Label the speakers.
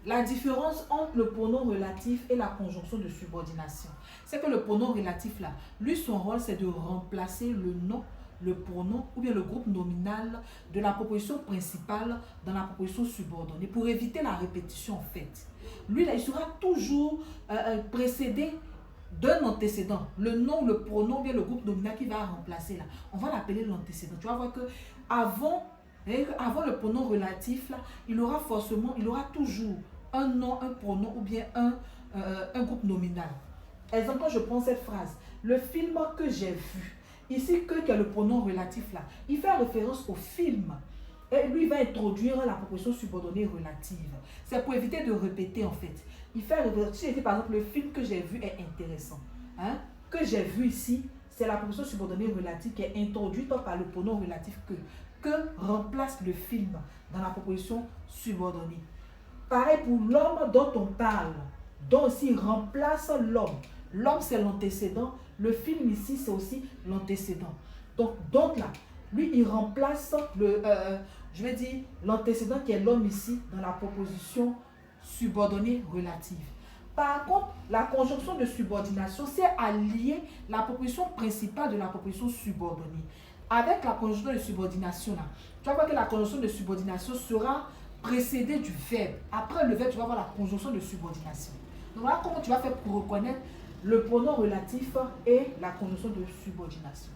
Speaker 1: La différence entre le pronom relatif et la conjonction de subordination, c'est que le pronom relatif là, lui son rôle c'est de remplacer le nom, le pronom ou bien le groupe nominal de la proposition principale dans la proposition subordonnée pour éviter la répétition en fait. Lui là, il sera toujours précédé d'un antécédent. Le nom, le pronom ou bien le groupe nominal qui va remplacer là, on va l'appeler l'antécédent. Tu vas voir que avant le pronom relatif là, il aura toujours un nom, un pronom ou bien un groupe nominal. Exemple, quand je prends cette phrase, le film que j'ai vu, ici que est le pronom relatif là, il fait référence au film. Et lui, il va introduire la proposition subordonnée relative. C'est pour éviter de répéter en fait. Il fait référence, si j'ai dit par exemple, le film que j'ai vu est intéressant. Hein? Que j'ai vu ici, c'est la proposition subordonnée relative qui est introduite par le pronom relatif que remplace le film dans la proposition subordonnée. Pareil pour l'homme dont on parle, dont aussi remplace l'homme. L'homme, c'est l'antécédent. Le film ici, c'est aussi l'antécédent. Donc là, lui, il remplace l'antécédent qui est l'homme ici dans la proposition subordonnée relative. Par contre, la conjonction de subordination, c'est à lier la proposition principale de la proposition subordonnée. Avec la conjonction de subordination, là, tu vas voir que la conjonction de subordination sera précédée du verbe. Après le verbe, tu vas voir la conjonction de subordination. Donc voilà comment tu vas faire pour reconnaître le pronom relatif et la conjonction de subordination.